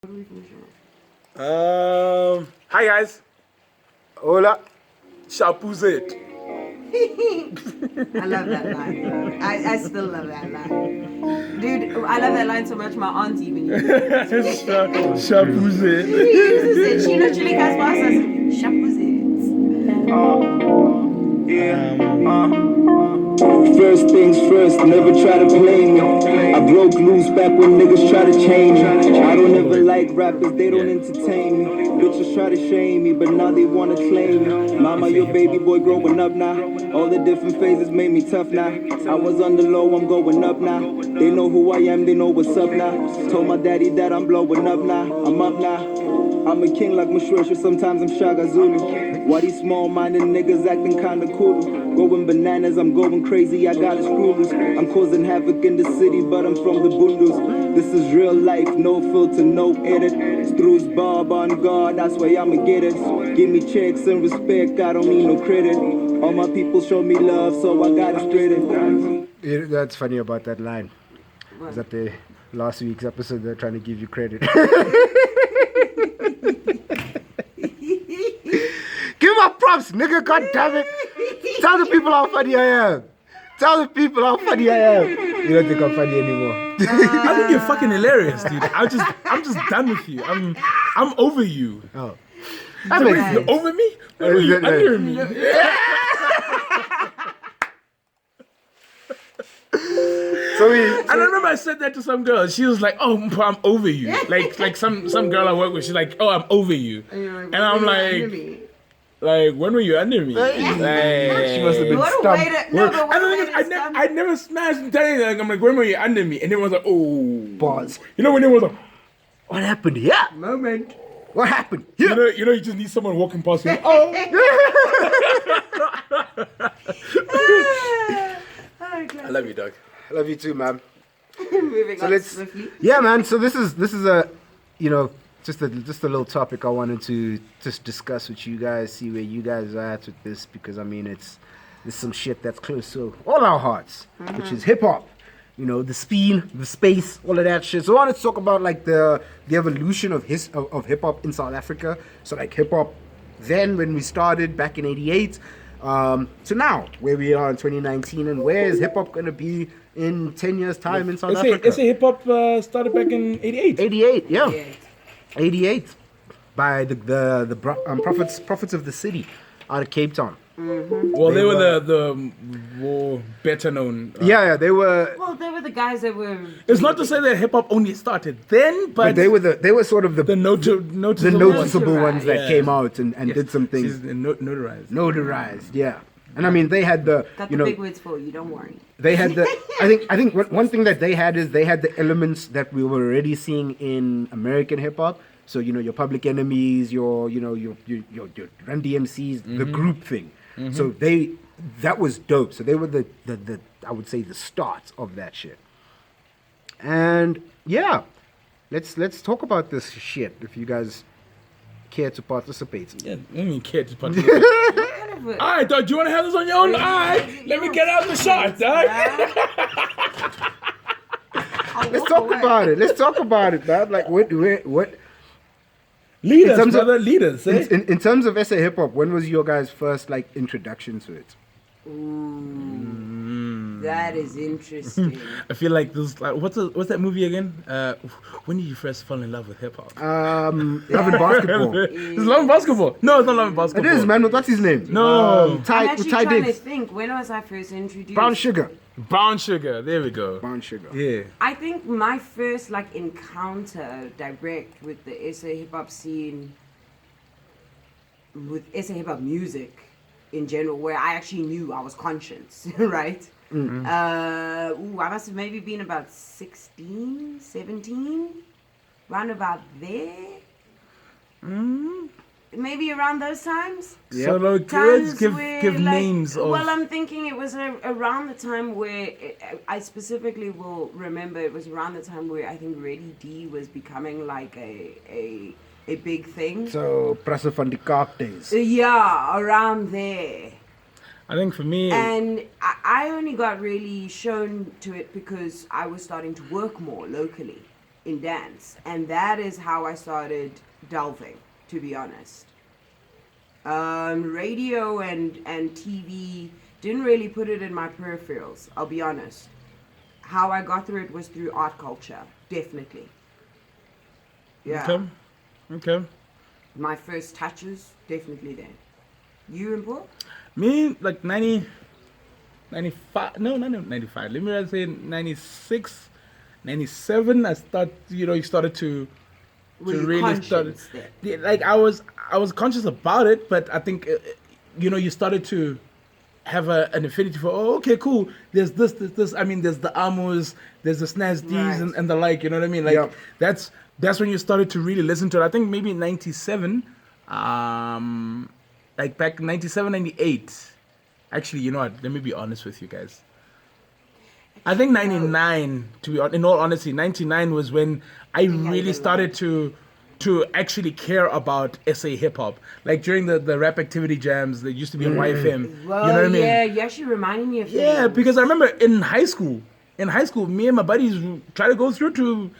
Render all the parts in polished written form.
Hi guys. Hola. Chapuzet. I love that line. I still love that line. Dude, I love that line so much my aunt even used it. Chapuzet. She uses it. She literally goes past us. Chapuzet. First things first, never try to play me. I broke loose back when niggas try to chain me. I don't ever like rappers, they don't entertain me. Bitches try to shame me, but now they wanna claim me. Mama, your baby boy growing up now. All the different phases made me tough now. I was on the low, I'm going up now. They know who I am, they know what's up now. Told my daddy that I'm blowing up now. I'm up now. I'm a king like Mashwesha, sometimes I'm Shaga Zulu. Why these small-minded niggas acting kinda cool? Going bananas, I'm going crazy, I got a screw loose. I'm causing havoc in the city, but I'm from the Bundus. This is real life, no filter, no edit. Stru's Bob on guard, that's why I'ma get it. Give me checks and respect, I don't need no credit. All my people show me love, so I gotta spread it. That's funny about that line. Is that the last week's episode they're trying to give you credit. Give my props, nigga, god damn it. Tell the people how funny I am. Tell the people how funny I am. You don't think I'm funny anymore. I think you're fucking hilarious, dude. I'm just done with you. I'm over you. Oh. That makes sense. You're over me? Or are you under me? I remember I said that to some girl. She was like, "Oh, I'm over you." Like some girl I work with. She's like, "Oh, I'm over you," and I'm like, when were you under me? Like, she must have been What a stumped. way to... No, but what a way to I never smashed and tell you that. I'm like, when were you under me? And everyone's like, oh. Pause. You know when everyone's like, What happened here? Moment. What happened here? you know, you just need someone walking past you. Oh. I love you, dog. I love you too, man. Moving So on let's, swiftly. yeah, man. So this is a, just a little topic I wanted to just discuss with you guys, see where you guys are at with this, because I mean it's some shit that's close to all our hearts, which is hip hop. You know, the speed, the space, all of that shit. So I wanted to talk about like the evolution of hip hop in South Africa. So like hip hop then when we started back in '88. To now, where we are in 2019, and where is hip hop gonna be in 10 years' time in South Africa? It's a hip hop started back in '88. 88, yeah. Yeah. 88 by the prophets of the city out of Cape Town. Well, they were the more better known. Yeah, they were. Well, they were the guys that were... It's not to say that hip hop only started then, but They were sort of the noticeable ones that Yeah. came out and did some things. She's notarized. Notarized, yeah. And I mean, they had Got the big words for you, don't worry. they had the. I think one thing that they had is they had the elements that we were already seeing in American hip hop. So your Public Enemies, your Run DMCs, the group thing. So that was dope. So they were the I would say the start of that shit. And yeah, let's talk about this shit if you guys care to participate. Yeah, I mean, kids. Participate. All right, dog. Do you want to have this on your own? All right, let me get out the shot, dog. Let's talk about it. Let's talk about it, man. Like what Leaders, in terms brother, of, leaders. Eh? in terms of SA hip hop, when was your guys' first like introduction to it? That is interesting. I feel like this. Like, what's that movie again? When did you first fall in love with hip hop? Love and Basketball. It's Love and Basketball. No, it's not Love and It Basketball. is, man. What's his name? No. I'm Ty actually trying to Diggs. think. When was I first introduced? Brown Sugar. Brown Sugar. There we go. Brown Sugar. Yeah. I think my first like encounter direct with the SA hip hop scene, with SA hip hop music in general, where I actually knew I was conscious, right? I must have maybe been about 16, 17, round about there. Maybe around those times. So like, Times let's give where, like, names of. Well, I'm thinking it was around the time where I specifically will remember. It was around the time where I think Ready D was becoming like a big thing. So Prasa van die Kaap days. Yeah, around there. I think for me. And I only got really shown to it because I was starting to work more locally. in dance, and that is how I started delving, to be honest. Radio and TV didn't really put it in my peripherals, I'll be honest. How I got through it was through art culture, definitely. Yeah. Okay. My first touches, definitely there. You and Paul? Me, like 95, no, not 95, let me say 96, 97, you started to really start. Yeah, like I was conscious about it, but I think, you started to have an affinity for, okay, cool, there's this, I mean, there's the Amos, there's the Snaz D's Right. and the like, you know what I mean? Like, that's when you started to really listen to it. I think maybe in 97, like back in 97, 98. Actually, you know what? Let me be honest with you guys. I think 99, to be in all honesty, 99 was when I really started to actually care about SA hip hop. Like during the rap activity jams, there used to be a YFM. Well, you know what I mean? Yeah, you actually reminded me of Yeah, things. because I remember in high school, me and my buddies try to go through to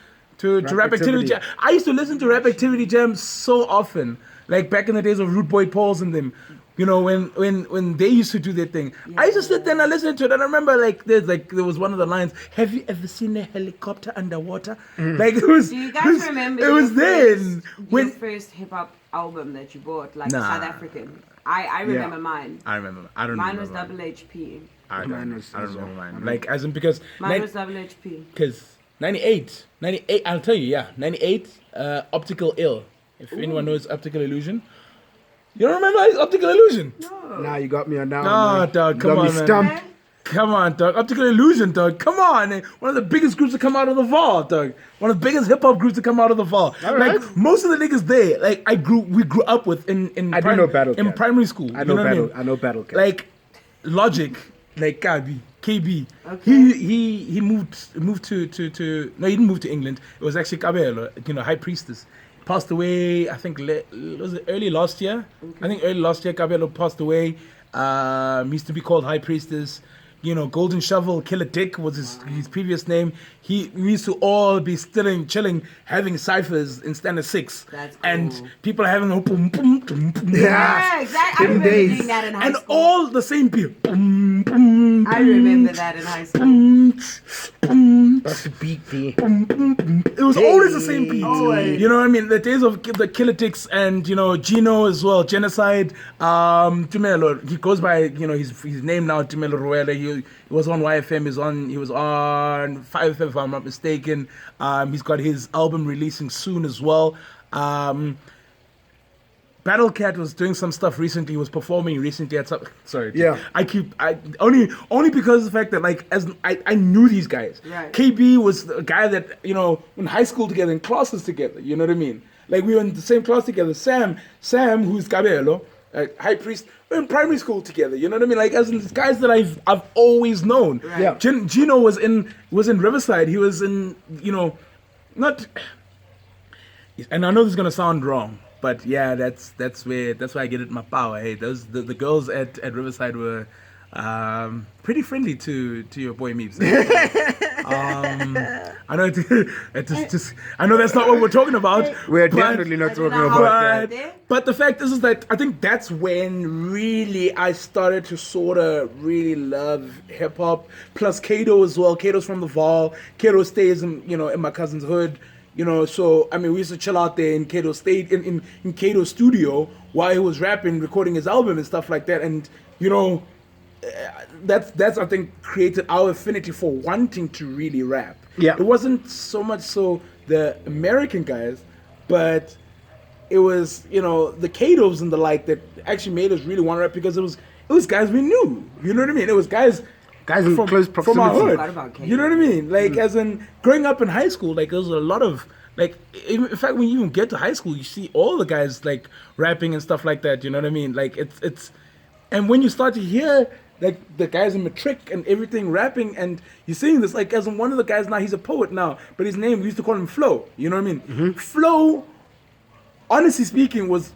rap activity jam. I used to listen to rap activity jams so often. Like back in the days of Root Boy Pauls and them. You know, when they used to do their thing. Yeah. I used to sit there and I listened to it, and I remember there was one of the lines, have you ever seen a helicopter underwater? Like it was. Do you guys remember your first hip hop album that you bought, like South African? I remember mine. I remember. I don't mine remember. Mine was Double HP. I don't remember mine. Like as in because mine was Double HP. Because 98, I'll tell you, 98, Optical Ill. If anyone knows Optical Illusion. You don't remember Optical Illusion? No. Nah, you got me on that one. Man. Dog, come on, man. Stumped. Come on, dog. Optical Illusion, dog. Come on. One of the biggest groups to come out of the vault, dog. One of the biggest hip hop groups to come out of the vault. Like most of the niggas there, like we grew up with in primary school. I know Battle Cat. Like Logic, like KB. Okay. He moved to no, he didn't move to England. It was actually Kabelo, High Priestess. Passed away, I think, was it early last year? Okay. I think early last year, Kabelo passed away. Used to be called High Priestess. Golden Shovel, Killer Dick was his previous name. We used to all be chilling, having ciphers in Standard 6. That's cool. And people having yeah, exactly. I remember doing that in high school. And all the same beat. I remember that in high school. That's the beat there. It was always the same beat. Always. You know what I mean? The days of the Killer Dicks and, Gino as well, Genocide. Tumelo, he goes by, his name now, Tumelo Ruela. He was on YFM, he was on 5FM if I'm not mistaken. He's got his album releasing soon as well. Battle Cat was doing some stuff recently. He was performing recently at some. Sorry. Yeah. I only because of the fact that I knew these guys. Right. KB was a guy that in high school together, in classes together. You know what I mean? Like we were in the same class together. Sam, who's Kabelo, High Priest, we were in primary school together. You know what I mean? Like as in these guys that I've always known. Right. Yeah. Gino was in Riverside. He was in not. And I know this is gonna sound wrong. But yeah, that's where I get it my power. Hey, the girls at Riverside were pretty friendly to your boy Meeps. I know I know that's not what we're talking about. We're definitely not talking about that. But the fact is that I think that's when really I started to sort of really love hip hop. Plus Kato as well. Kato's from the Val. Kato stays in my cousin's hood. So I mean, we used to chill out there in Kato State, in Kato's studio while he was rapping, recording his album and stuff like that. And that's I think created our affinity for wanting to really rap. Yeah, it wasn't so much so the American guys, but it was the Katos and the like that actually made us really want to rap because it was guys we knew. You know what I mean? It was guys in close proximity. From our hood. You know what I mean? Like, as in, growing up in high school, like, there was a lot of, like, in fact, when you even get to high school, you see all the guys, like, rapping and stuff like that, you know what I mean? Like, it's, and when you start to hear, like, the guys in Matric and everything rapping, and you're seeing this, like, as in one of the guys now, he's a poet now, but his name, we used to call him Flo, you know what I mean? Mm-hmm. Flo, honestly speaking, was,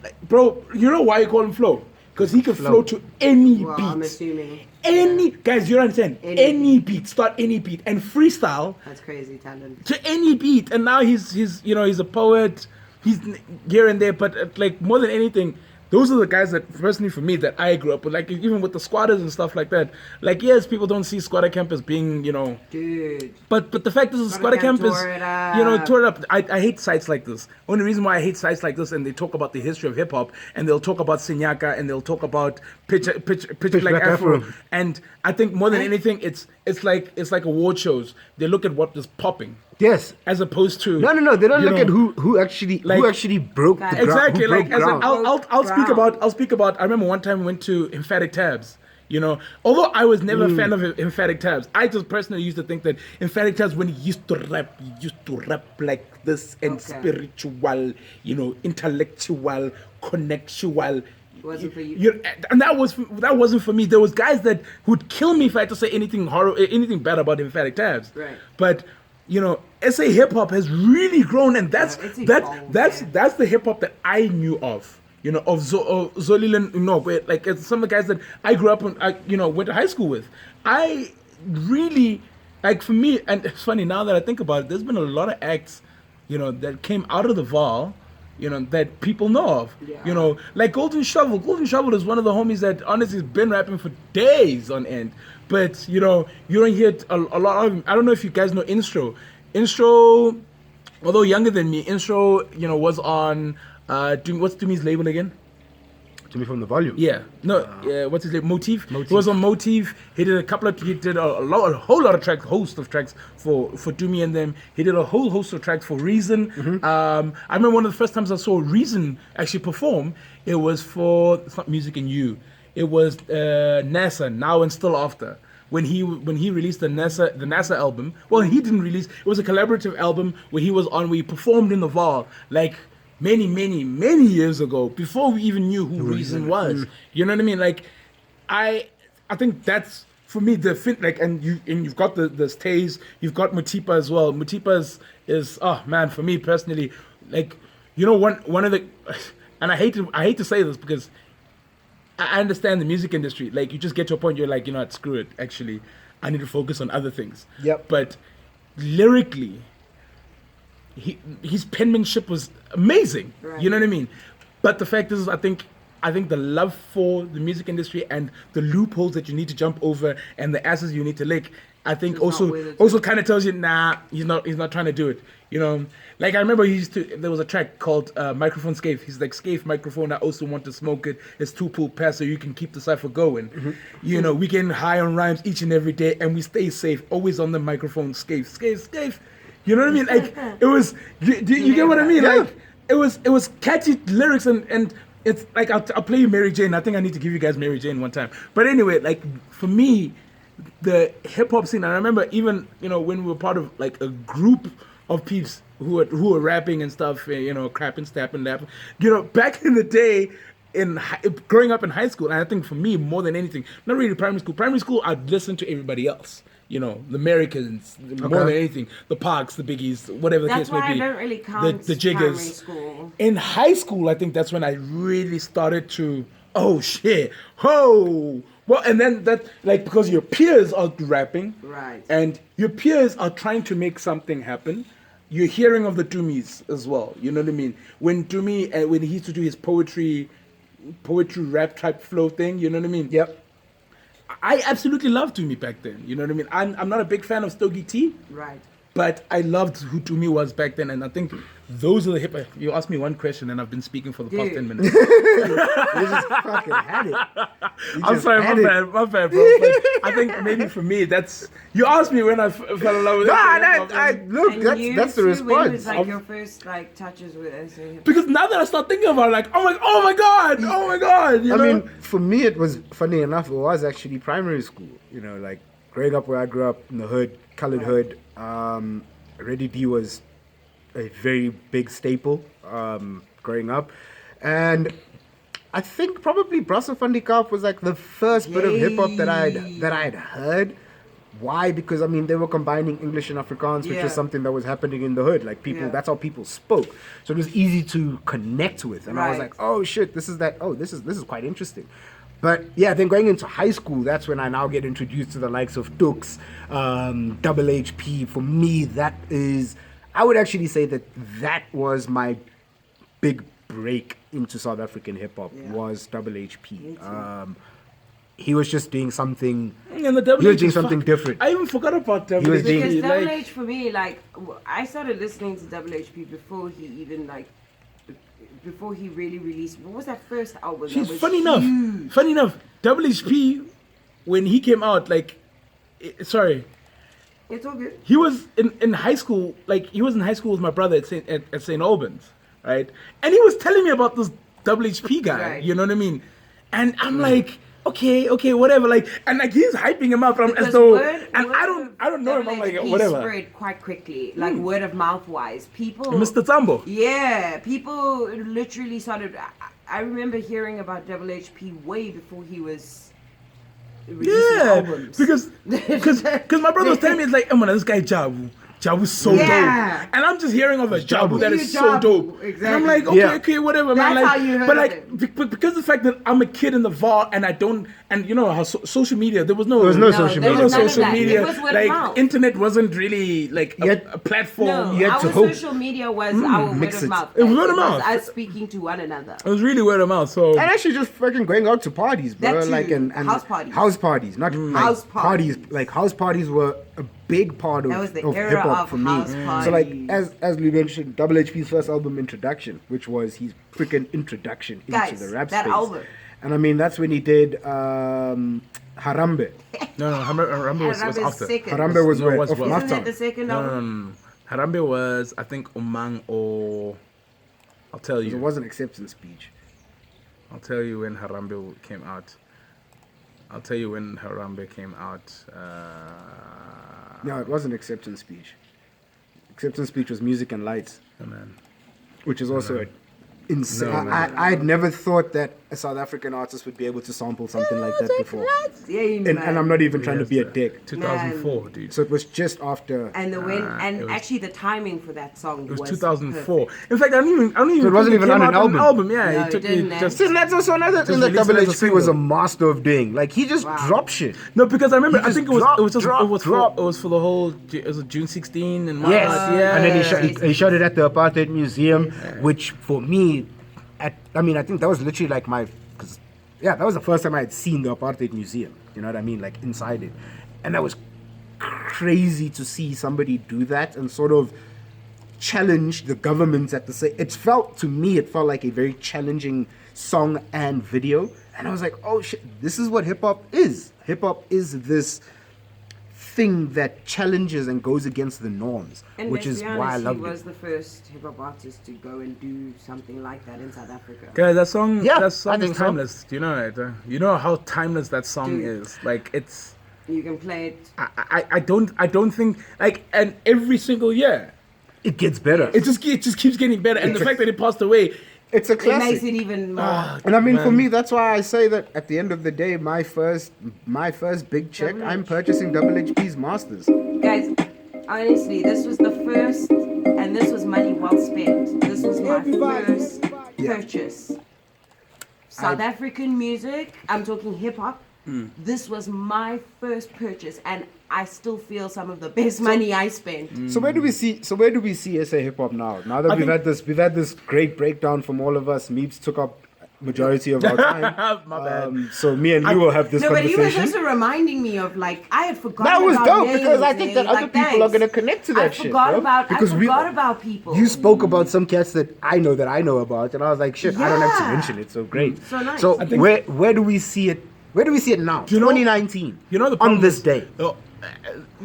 like, bro, you know why you call him Flo? Because he could flow to any beat. I'm assuming. Guys, you don't understand. Any beat, start any beat, and freestyle. That's crazy talent. To any beat, and now he's he's a poet. He's here and there, but like more than anything, those are the guys that personally for me that I grew up with. Like even with the squatters and stuff like that. Like yes, people don't see squatter camp as being dude. But the fact is, squatter camp is tore it up. I hate sites like this. Only reason why I hate sites like this, and they talk about the history of hip hop, and they'll talk about Sinyaka, and they'll talk about pitch like Afro. And I think more than anything, it's like award shows. They look at what is popping. Yes. As opposed to no, they don't look at who actually broke the ground. Exactly. Like I'll speak about. I remember one time we went to Emphatic Tabs. Although I was never a fan of Emphatic Tabs, I just personally used to think that Emphatic Tabs, when he used to rap like this and spiritual, intellectual, connectual. Wasn't for you. And that wasn't for me. There was guys that would kill me if I had to say anything bad about Emphatic Tabs. Right. But SA hip hop has really grown, and that's the hip hop that I knew of. Of Zolilin, where like it's some of the guys that I grew up and I went to high school with. I really like, for me, and it's funny now that I think about it, there's been a lot of acts, that came out of the Val, that people know of. Yeah. Like Golden Shovel. Golden Shovel is one of the homies that honestly has been rapping for days on end. But you don't hear a lot of him. I don't know if you guys know Instro. Instro, although younger than me, Instro, was on what's Dumi's label again? Dumi from the Volume. Yeah. No, what's his label? Motif. He was on Motif. He did a whole lot of tracks, host of tracks for Dumi and them. He did a whole host of tracks for Reason. Mm-hmm. I remember one of the first times I saw Reason actually perform, it was for, it's not Music and You. It was NASA, Now and Still After. When he released the NASA album, well, he didn't release. It was a collaborative album where he performed in the Val, like many years ago, before we even knew who Reason was. You know what I mean? Like, I think that's for me and you've got the stays, you've got Mutipa as well. Mutipa is oh man, for me personally, like one of the, and I hate to say this because I understand the music industry. Like, you just get to a point, you're like, what, screw it. Actually, I need to focus on other things. Yep. But lyrically, his penmanship was amazing. Right. You know what I mean? But the fact is, I think the love for the music industry and the loopholes that you need to jump over and the asses you need to lick, I think also kind of tells you, nah, he's not trying to do it. Like I remember there was a track called Microphone Scaife. He's like, Scaife microphone, I also want to smoke it. It's 2 pull pass so you can keep the cipher going. Mm-hmm. We getting high on rhymes each and every day and we stay safe, always on the microphone, Scaife. You know what I mean? Like, it was, you get what I mean? Yeah. Like, it was catchy lyrics and it's like, I'll play you Mary Jane. I think I need to give you guys Mary Jane one time. But anyway, like, for me, the hip hop scene, and I remember even, when we were part of like a group of peeps who were rapping and stuff, crapping, stapping, lapping. Back in the day, growing up in high school, and I think for me, more than anything, not really primary school. Primary school, I'd listen to everybody else. The Americans, more than anything, the Parks, the Biggies, whatever the case may be. That's why I don't really count the Jiggers. Primary school. In high school, I think that's when I really started to, oh shit, oh. Well, and then that, like, because your peers are rapping, right, and your peers are trying to make something happen, you're hearing of the Doomies as well. You know what I mean? When Doomie, when he used to do his poetry rap type flow thing, you know what I mean? Yep. I absolutely loved Doomie back then. You know what I mean? I'm not a big fan of Stogie T. Right. But I loved who Doomie was back then, and I think those are the hip. You asked me one question, and I've been speaking for the past 10 minutes. You just fucking had it. I'm sorry, my bad, bro. But I think maybe for me, that's, you asked me when I fell in love with it. That's the response. When was like your first like touches with SA? Because now that I start thinking about it, like, oh my god. I mean, for me, it was funny enough. It was actually primary school. Like growing up where I grew up in the hood, colored hood. Ready D was a very big staple growing up, and I think probably Brasso Fundikap was like the first bit of hip hop that I'd heard. Why? Because I mean they were combining English and Afrikaans, which is something that was happening in the hood. Like people, that's how people spoke. So it was easy to connect with, and I was like, oh shit, this is quite interesting. But yeah, then going into high school, that's when I now get introduced to the likes of Dux, Double HP. For me, that is, I would actually say that was my big break into South African hip hop, was Double HP. He was just doing something. And the Double he was H doing is something different. I even forgot about Double was H. doing- Because Double Like, H for me, like, I started listening to Double HP before he even, like, before he really released. What was that first album? That was funny huge? enough, Double HP, when he came out, like, sorry, It's all good. he was in high school. Like, he was in high school with my brother at St. Albans, right? And he was telling me about this Double HP guy. Right. You know what I mean? And I'm like, okay, whatever. Like, and like he's hyping him up as Because though, word and I of don't know him. I'm like, WHP whatever. spread quite quickly, like word of mouth wise. People, Mr. Tambo. yeah, people literally started. I remember hearing about Double HP way before he was releasing Yeah, albums. because my brother was telling me, it's like, oh man, this guy Jabu's so Yeah. dope, and I'm just hearing of a Jabu that You is so Jabu, dope. exactly. And I'm like, okay, whatever, man. That's Like, how you heard but of like, him. because the fact that I'm a kid in the VAR and I don't, and you know how social media, there was no social there media. was none of social that. media, It was word of like mouth. internet wasn't really like Yet- a platform. No, you had our to hope. social media was our word mix of it. mouth. It was word of mouth. us speaking to one another. It was really word of mouth. So And actually just fucking going out to parties, bro. That too. Like and House parties. House parties, not like House parties. Like house parties were a big part of, That was the of era hip hop of for me. house So like parties. as Lou mentioned, Double HP's first album Introduction, which was his freaking introduction into Guys, the rap that space. album. And I mean that's when he did Harambe. no, Harambe was Harambe's after. second. Harambe was No, where was of what? Isn't that Maftown. the second No, album? Harambe was, I think, Umang or I'll tell It you. wasn't acceptance speech. I'll tell you when Harambe came out. I'll tell you when Harambe came out. No, it wasn't acceptance speech. Acceptance speech was Music and Lights, Oh, man. which is also insane. No, man. I had never thought that a South African artist would be able to sample something like that before. Yeah, And I'm not even trying to be a dick. 2004, dude. So it was just after. And the when it and was- actually the timing for that song It was was 2004. perfect. In fact, I don't even So it think wasn't even came on an out album? Yeah, No, it took it me didn't, just. See, that's also another thing that released Double it as a HP was a single. master of doing. Like he just Wow. dropped shit. No, because I remember. He I just think it was. drop, It was just. drop, It was. drop. For, it was for the whole. It was June 16 and Yes, yeah. and then he shot it at the Apartheid Museum, which for me, I mean, I think that was literally like that was the first time I had seen the Apartheid Museum. You know what I mean, like inside it, and that was crazy to see somebody do that and sort of challenge the governments at the same. It felt like a very challenging song and video, and I was like, oh shit, this is what hip hop is. Hip hop is this thing that challenges and goes against the norms, And which let's is be why I honest, love he was it. the first hip hop artist to go and do something like that in South Africa. Guys, that song. Yeah, that I song think is so. timeless. Do you know it? You know how timeless that song Dude. is. Like it's. You can play it. I don't think like, and every single year It gets better. it just keeps getting better. And the fact that he passed away. It's a It classic. makes it even more. And I mean, for Man. me, that's why I say that at the end of the day, my first big check, Double I'm H. purchasing Double HP's Masters. Guys, honestly, this was the first, and this was money well spent. This was my first purchase. South African music, I'm talking hip hop. This was my first purchase, and I still feel some of the best money I spent. So where do we see SA hip hop now? Now that I we've had this great breakdown from all of us, Meeps took up majority of our time. My bad. So me and you will have this No, but he was conversation. also reminding me of like I had forgotten. That was about dope names, because I think that like, other people are thanks. gonna connect to that I shit. forgot bro. about. Because I forgot about people. You spoke about some cats that I know about, and I was like, shit, I don't have to Yeah. mention it. So great. So nice. So I think- where do we see it? Where do we see it now? you know- 2019. You know the on problem this is- day.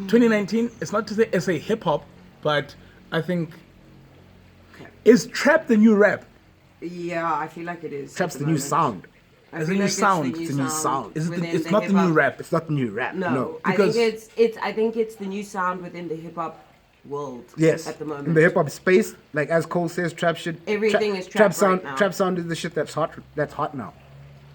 2019. It's not to say it's a hip hop, but I think is trap the new rap. Yeah, I feel like it is. Trap's at the new moment. sound. I It's a feel new like sound. It's a new sound. Is it? within It's the not the hip-hop. new rap. It's not new rap. No, I because- think it's. I think it's the new sound within the hip hop world. Yes. At the moment. In the hip hop space, like as Cole says, trap shit. Everything is trap sound. right now. Trap sound is the shit that's hot. That's hot now.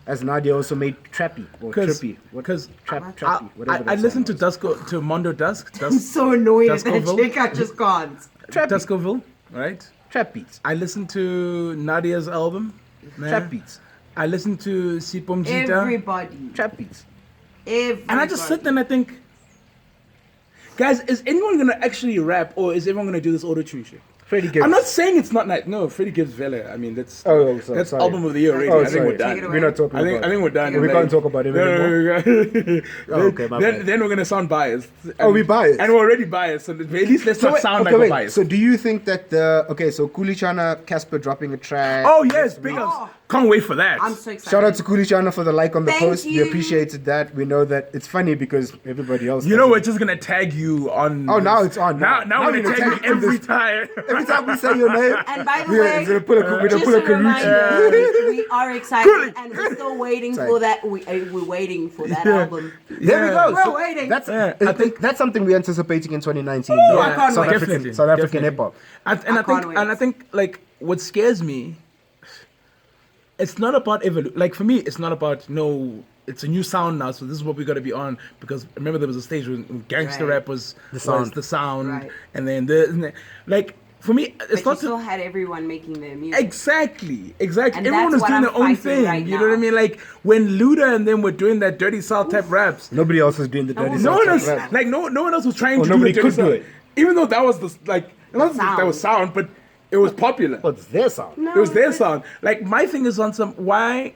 As Nadia also made trappy or trippy. Because Trappy. Whatever. I that listened to song to Mondo Dusk, I'm so annoyed at that Duskville. chick. I just can't. was. Trap beats. Duskville, right? Trap beats. I listened to Nadia's album. Man. Trap beats. I listen to Sipom Jita. Everybody. Trap beats. Everybody. And I just sit there and I think, guys, is anyone gonna actually rap or is everyone gonna do this auto-tune shit? Freddie Gibbs. I'm not saying it's not nice. No, Freddie Gibbs Vele. I mean, that's that's album of the year already. Oh, I think we're sorry. done. We're not talking I think we're done. We can't talk about him anymore. Okay, my bad. Then we're gonna sound biased. We biased. And we're already biased. So at least let's not sound like we're biased. So do you think that so Kulichana, Casper dropping a track? Oh yes, big ups. Can't wait for that. I'm so excited. Shout out to Kulichana for the like on the Thank post. you. We appreciated that. We know that it's funny because everybody else. You know, we're just gonna tag you on. Oh, now it's on. Now we're gonna tag you every this. time. Every time we say your name. And by the way, we're gonna just pull a a reminder, we are excited Cooley. and we're still waiting Sorry. for that. We're waiting for that album. There we go. We're So waiting. I think that's something we're anticipating in 2019. I can't South wait. African, South African hip hop. I think like what scares me. It's not about evolution. Like for me, it's not about it's a new sound now, so this is what we got to be on. Because remember, there was a stage when gangster Right. rap was the sound, Right. and then like for me, it's But not you still had everyone making their music. exactly. And Everyone was that's doing what their I'm own fighting thing. right You know what I now. mean? Like when Luda and them were doing that dirty South type raps. Nobody else is doing the dirty No one else, rap. like no one else was trying to do nobody the dirty could do South. it. Even though that was that was sound, but it was popular. But it's their sound. No, It was their but- sound. Like my thing is on some why,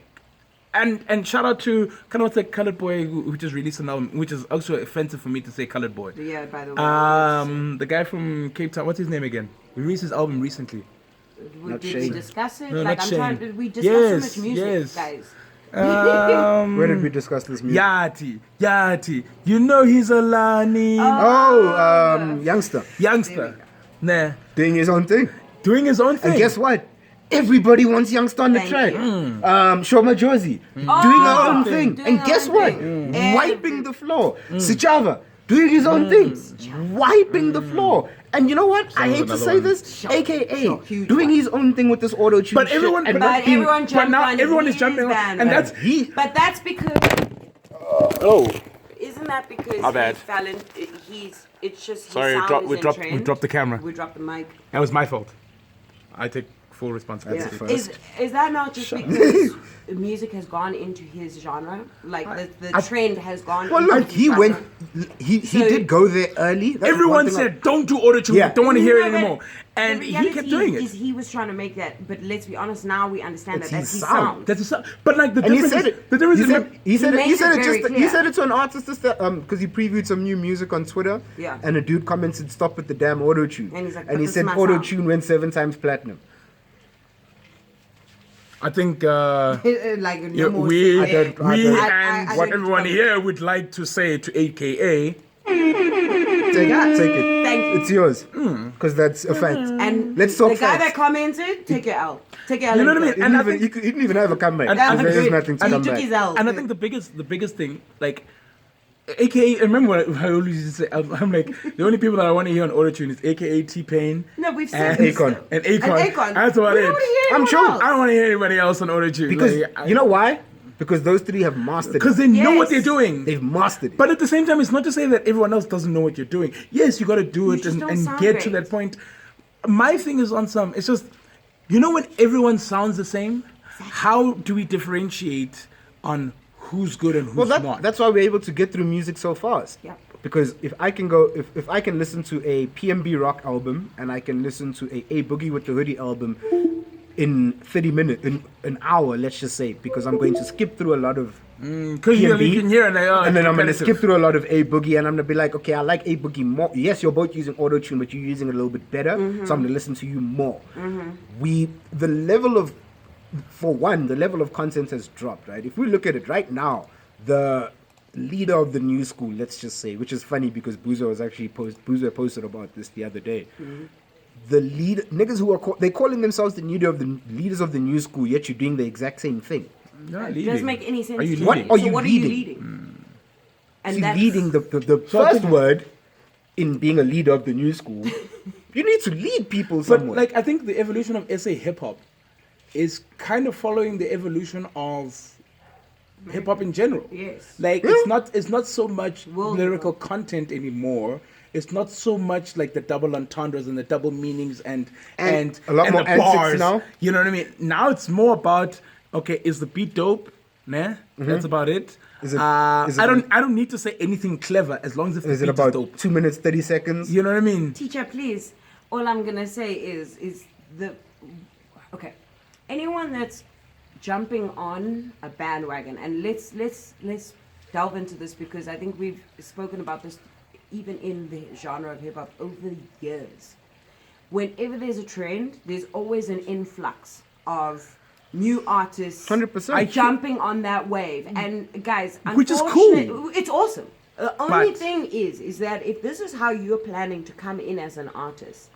and shout out to kind of the colored boy who just released an album, which is also offensive for me to say colored boy. Yeah, by the way. The guy from Cape Town. What's his name again? We released his album recently. Did Not we Shane. discuss it? No, like not I'm Shane. trying. We discussed Yes, so much music, yes. guys. Where did we discuss this music? Yati. You know he's a Lani Youngster youngster. Nah, doing his own thing. doing his own thing. And guess what? Everybody wants Youngster on the Thank track. you. Shoma Josie doing her own thing. doing And her guess own what? thing. Wiping the floor. Sichava doing his own thing. Wiping the floor. And you know what? I hate to another say one. this, aka Sure, huge doing one. his own thing with this auto tune. But everyone- and but not being, everyone jumped now on everyone is his jumping on, band. and that's But that's because oh. isn't that because My bad. he fell in? It's just his Sorry, sound is in trend. we dropped the camera. We dropped the mic. That was my fault. I take full responsibility. That's Yeah. Is that not just because music has gone into his genre? Like the trend has gone. well, into look, his he genre. went. He So- did go there early. That's one Everyone thing said, "Don't do auto tune. Yeah. Don't want to hear it No, but anymore," and the he kept reality doing is it. he was trying to make that, but let's be honest. Now we understand It's that that's his his sound. sound. That's a sound. But like the And he difference said is it. the difference is He said made it it very just. He clear. said it to an artist because he previewed some new music on Twitter. Yeah. And a dude commented, "Stop with the damn auto tune." And he's like, and "But he this said is my auto tune sound." went 7 times platinum. I think Like no more we I don't- we I- and I what don't everyone know. here would like to say to AKA. Take it. Thank you. It's yours. Because that's a fact. And Let's talk the guy facts. that commented, take it out. Take it out. You know what I mean? He And I didn't, even, think- he didn't even have a comeback. And- because and- there is good. nothing to And he come took back. his L. And I think the biggest thing, like, AKA, remember what I always used to say, I'm like, the only people that I want to hear on autotune is AKA T-Pain No, we've and said this. Akon. And Akon. And Akon. That's about We it. don't wanna hear I'm anyone sure. else. I don't want to hear anybody else on autotune. Because like, you know why? Because those three have mastered Because it. they know what Yes. they're doing. They've mastered it. But at the same time, it's not to say that everyone else doesn't know what you're doing. Yes, you got to do it just and, don't and sound get to great. that point. My thing is on some, it's just, you know when everyone sounds the same? How do we differentiate on who's good and who's not? That's why we're able to get through music so fast. Yep. Because if I can listen to a PMB rock album and I can listen to a Boogie with the Hoodie album in 30 minutes, in an hour, let's just say, because I'm going to skip through a lot of Because you PMB, can hear it, like, oh, and then I'm going to repetitive. skip through a lot of A Boogie, and I'm going to be like, okay, I like A Boogie more. Yes, you're both using auto tune, but you're using it a little bit better, so I'm going to listen to you more. The level of content has dropped, right? If we look at it right now, the leader of the new school, let's just say, which is funny because Boozer posted about this the other day. The niggas who are they're calling themselves the leaders of the new school, yet you're doing the exact same thing. You're not It leading. doesn't make any sense. Are you to leading? me. What are So you what leading? are you leading? And See, that's leading the first word in being a leader of the new school, you need to lead people But somewhere. like I think the evolution of SA hip hop is kind of following the evolution of hip hop in general. Yes. Like it's not so much World lyrical hip-hop. content anymore. It's not so much like the double entendres and the double meanings and a lot and more the antics bars. now. You know what I mean? Now it's more about okay, is the beat dope? Nah, that's about it. Is it- I is it- don't need to say anything clever as long as the Is beat it about is dope. 2 minutes 30 seconds? You know what I mean? Teacher, please. All I'm gonna say is the okay. Anyone that's jumping on a bandwagon, and let's delve into this because I think we've spoken about this even in the genre of hip hop over the years. Whenever there's a trend, there's always an influx of new artists 100%. jumping on that wave. And guys, Which is unfortunately- cool. It's awesome. The only But- thing is that if this is how you're planning to come in as an artist,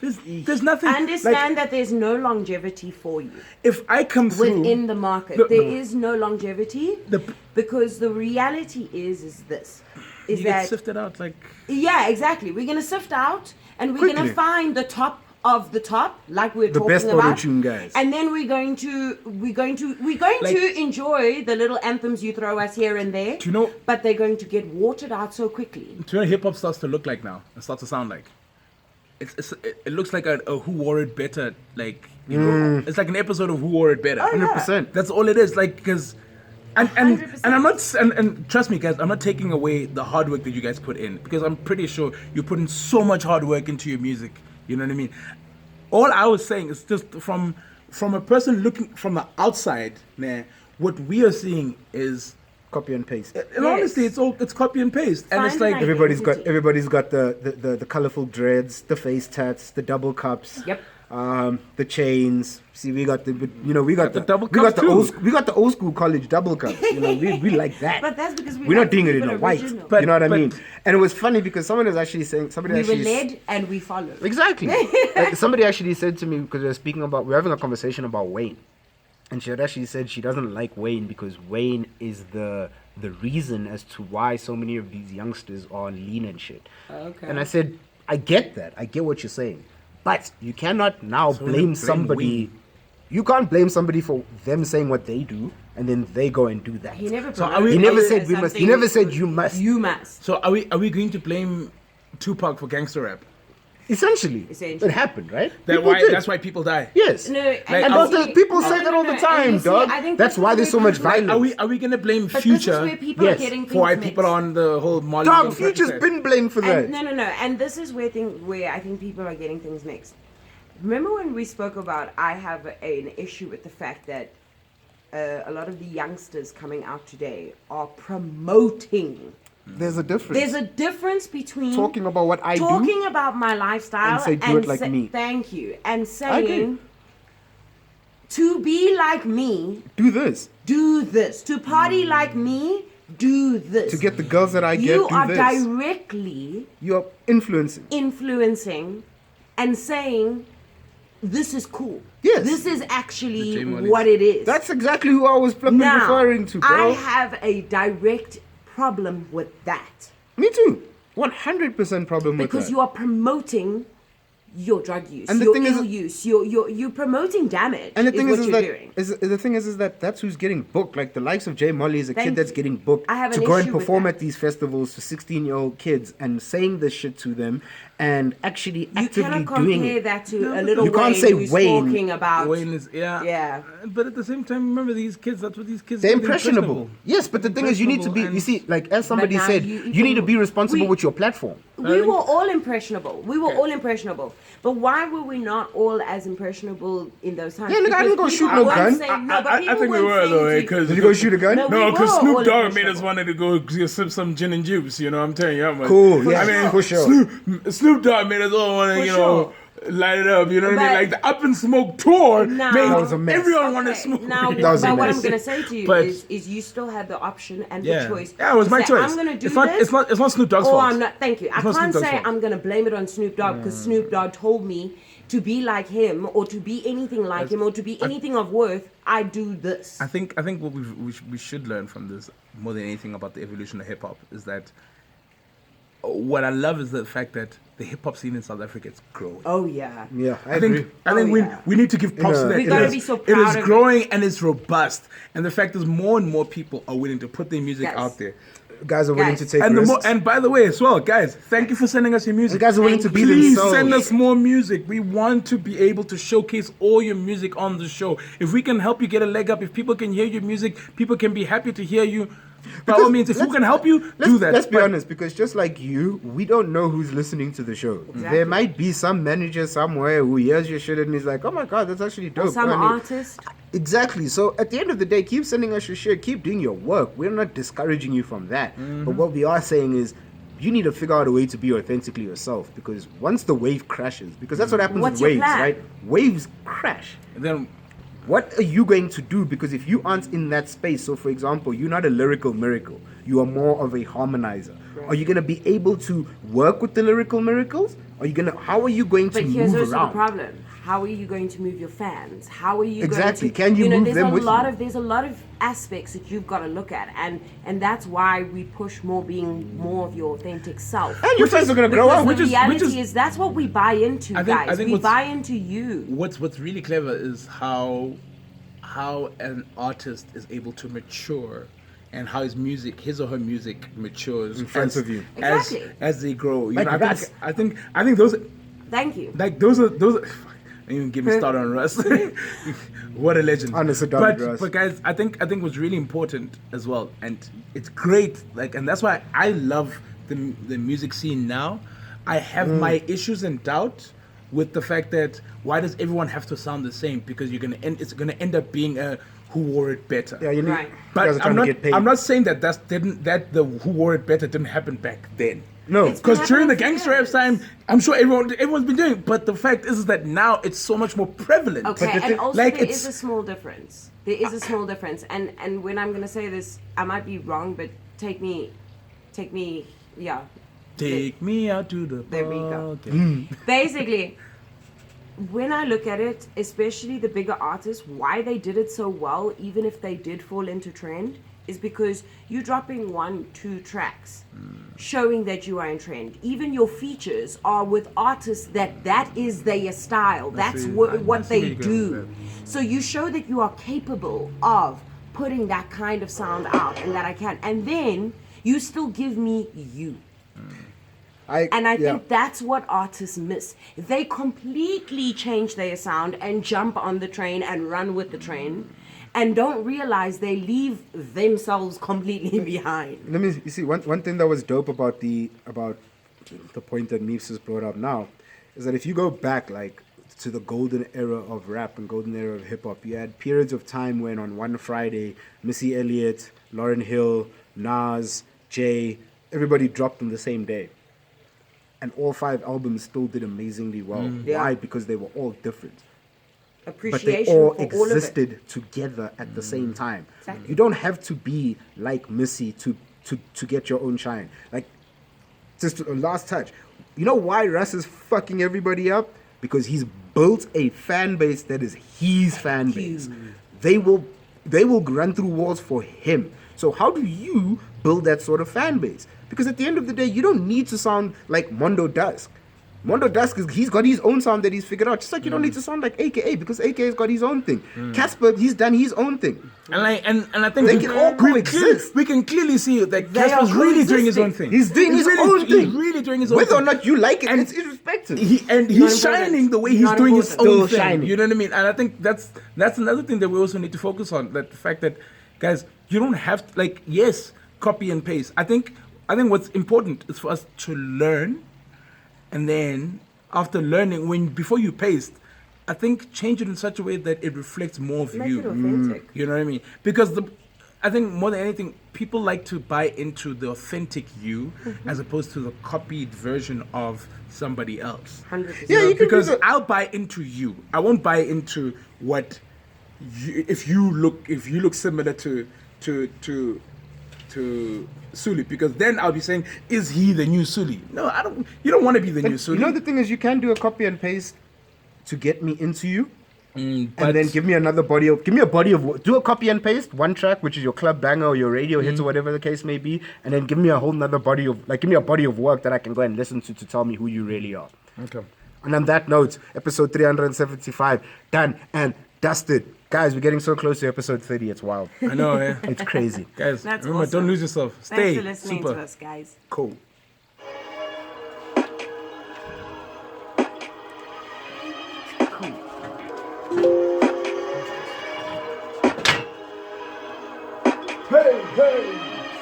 There's nothing. understand that there's no longevity for you If I come through within the market. No, There no. is no longevity because the reality is this. Is you get that sifted out like yeah, exactly. We're gonna sift out and we're gonna Quickly. find the top of the top, like we're The talking best about. auto-tune guys. And then we're going to Like- to enjoy the little anthems you throw us here and there. Do you know- But they're going to get watered out so quickly. do you know what hip hop starts to look like now? It starts to sound like. It looks like a Who Wore It Better, like you know, it's like an episode of Who Wore It Better. 100%. That's all it is, like because, and 100%. I'm not and trust me, guys, I'm not taking away the hard work that you guys put in because I'm pretty sure you put in so much hard work into your music. You know what I mean? All I was saying is just from a person looking from the outside, man, what we are seeing is, Copy and paste. and honestly, it's copy and paste, and it's Find like an Everybody's got the colorful dreads, the face tats, the double cups. Yep. The chains. See, we got the double we got cups the old too. we got the old school college double cups. You know, we like that. But that's because we're like not doing to it keep in a white. original. But- you know what I but- mean? And it was funny because someone was actually saying we were actually led and we followed. Exactly. Like somebody actually said to me because we're having a conversation about Wayne, and she had actually said she doesn't like Wayne because Wayne is the reason as to why so many of these youngsters are lean and shit. Okay. And I said, I get that. I get what you're saying, but you cannot now So we blame blame somebody. Wayne. You can't blame somebody for them saying what they do and then they go and do that. He never So are promoted we- He never it said as we must. He something- never said you must. You must. So are we going to blame Tupac for gangster rap? Essentially, Essentially. it happened, right? That's why people die. Yes. No, and are those we- people say that all the and time, you see, dog. I think That's this why is there's so where much people- violence. Are we gonna blame But Future this is where people Yes. are getting things for why mixed. people are on the whole Molly? Dog, and Future's Percocet? been blamed for that. And, no. And this is where I think people are getting things mixed. Remember when we spoke about I have an issue with the fact that a lot of the youngsters coming out today are promoting. There's a difference. There's a difference between Talking about what I do. talking about my lifestyle and say, "Do it like me." Thank you. And agree. saying to be like me, Do this. do this. To party like me, do this. To get the girls that I get, you do are this. directly You're influencing. influencing and saying this is cool. Yes. This is The J actually Mollies. what it is. That's exactly who I was flipping now, referring to, I bro. have a direct problem with that. Me too. 100% problem with Because that. you are promoting your drug use, And the your thing is- ill use, you're promoting damage. And the thing what is you're that doing. the thing is that that's who's getting booked. Like the likes of Jay Molly is a Thank kid that's you. getting booked I have to an go and issue with perform that. at these festivals to 16-year-old kids and saying this shit to them and actually You actively cannot doing compare it. that to a little You can't Wayne say who's Wayne. talking about. Wayne is Yeah. But at the same time, remember these kids. That's what these kids. They're are, impressionable. Yes, but the thing is, you need to be. You see, like as somebody now said, you you need to can- be responsible we- with your platform. We were all impressionable. But why were we not all as impressionable in those times? Yeah, nigga, I didn't go Because shoot people no weren't gun. saying- no, but I people think we weren't were saying though, to- because Did you go shoot a gun? No, No, we because were Snoop all Dogg made impressionable. us wanted to go sip some gin and juice. You know, I'm telling you, I'm like, Cool, yeah, I mean, for sure. Snoop Dogg made us all want to, For you know, light it up. You know what I mean? But- Like the Up and Smoke tour Now- made That was a mess. everyone want to Okay, smoke. now, That was a but what mess. I'm going to say to you But- is you still had the option and yeah, the choice. yeah, it was to my say, choice. I'm going to do it's not, this. it's not Snoop Dogg's Or fault. I'm not. Thank you. I It's not can't Snoop Dogg's say fault. I'm going to blame it on Snoop Dogg because Snoop Dogg told me to be like him or to be anything like him or to be anything of worth. I do this. I think what we should learn from this more than anything about the evolution of hip hop is that what I love is the fact that the hip hop scene in South Africa is growing. Oh yeah. Yeah, I I think agree. yeah. we need to give props to that. We It gotta is- be so it proud is of it. growing and it's robust, and the fact is more and more people are willing to put their music Yes. out there. guys are willing to take And risks. and by the way, as well, guys, thank you for sending us your music. You guys are willing to be Please themselves. send us more music. We want to be able to showcase all your music on the show. If we can help you get a leg up, if people can hear your music, people can be happy to hear you. By all means, if we can help you, do that. Let's be honest, because just like you, we don't know who's listening to the show. Exactly. There might be some manager somewhere who hears your shit and he's like, oh my God, that's actually dope. Or some I mean, artist. Exactly. So at the end of the day, keep sending us your shit, keep doing your work. We're not discouraging you from that. But what we are saying is, you need to figure out a way to be authentically yourself, because once the wave crashes, because that's what happens What's with your waves, plan? right? Waves crash. And then What are you going to do? Because if you aren't in that space, so for example, you're not a lyrical miracle, you are more of a harmonizer. Are you going to be able to work with the lyrical miracles? How are you going to But here's move also around? the problem. How are you going to move your fans? How are you Exactly. going to... Can you move there's them a with lot you? There's a lot of aspects that you've got to look at. And that's why we push more being more of your authentic self. And your fans are going to grow Because up. the which is- reality is that's what we buy into, I think- guys. I think We what's- buy into you. what's really clever is how an artist is able to mature, and how his or her music matures In front of you. Exactly. as they grow. Like I Russ. think those Thank you. those are don't even get me started on Russ. What a legend. Honest to God, Russ. But guys, I think what's really important as well, and it's great, and that's why I love the music scene now. I have my issues and doubt with the fact that why does everyone have to sound the same? Because it's gonna end up being a who wore it better. Yeah, you need, Right. you guys But are trying to get paid. I'm not saying that the who wore it better didn't happen back then. No. It's been Because during the happening for gangster rap years. time, I'm sure everyone's been doing it. But the fact is that now it's so much more prevalent. Okay, the and thing- also like, there it's- is a small difference. There is a small difference, and when I'm gonna say this, I might be wrong, but take me, yeah. Take me out to the There we go. ball. Basically, when I look at it, especially the bigger artists, why they did it so well, even if they did fall into trend, is because you're dropping 1-2 tracks showing that you are in trend. Even your features are with artists that is their style. That's see. what I see they where you're going with do. So you show that you are capable of putting that kind of sound out, and that I can. And then you still give me you. And I think that's what artists miss. They completely change their sound and jump on the train and run with the train, and don't realize they leave themselves completely behind. You see, one thing that was dope about the point that Meeps has brought up now is that if you go back like to the golden era of rap and golden era of hip hop, you had periods of time when on one Friday, Missy Elliott, Lauryn Hill, Nas, Jay, everybody dropped on the same day. And all 5 albums still did amazingly well. Yeah. Why? Because they were all different. But they Appreciation all for all of it. existed together at the same time. Exactly. You don't have to be like Missy to get your own shine. Like, just a last touch. You know why Russ is fucking everybody up? Because he's built a fan base that is his fan base. They will run through walls for him. So how do you build that sort of fan base? Because at the end of the day, you don't need to sound like Mondo Dusk. Mondo Dusk he's got his own sound that he's figured out. Just like you don't need to sound like AKA, because AKA's got his own thing. Casper, he's done his own thing. And I think They can all coexist. we can clearly see that They Casper's are really doing his own coexisting. thing. He's doing his own thing. He's really doing his own Whether thing. or not you like it, And it's irrespective. He's Not shining the way he's Not doing his important. own Still thing. shining. You know what I mean? And I think that's another thing that we also need to focus on. That the fact that, guys, you don't have to, yes, copy and paste. I think what's important is for us to learn, and then after learning, before you paste, I think change it in such a way that it reflects more of Make you. it authentic. You know what I mean? Because I think more than anything, people like to buy into the authentic you as opposed to the copied version of somebody else. 100%. Yeah, you can Because do that. I'll buy into you. I won't buy into what if you look similar to Suli, because then I'll be saying, is he the new Suli? No, I don't. You don't want to be the new But Suli. you know the thing is, you can do a copy and paste to get me into you, but and then give me a body of do a copy and paste, one track which is your club banger or your radio hits or whatever the case may be, and then give me a whole nother body of work that I can go and listen to tell me who you really are. Okay. And on that note, episode 375 done and dusted. Guys, we're getting so close to episode 30. It's wild. I know, yeah. It's crazy. Guys, That's remember, awesome. don't lose yourself. Thanks Stay. for listening Super. to us, guys. Cool.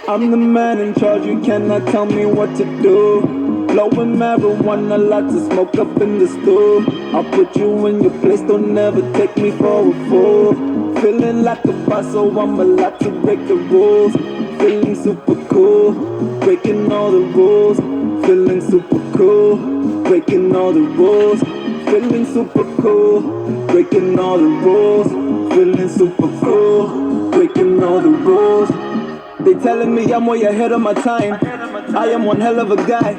I'm the man in charge, you cannot tell me what to do. Blowing marijuana, lots of smoke up in the stool. I'll put you in your place, don't never take me for a fool. Feeling like a boss, so I'm allowed to break the rules. Feeling super cool, breaking all the rules. Feeling super cool, breaking all the rules. Feeling super cool, breaking all the rules. Feeling super cool, breaking all the rules. They telling me I'm way ahead of my time. I am one hell of a guy.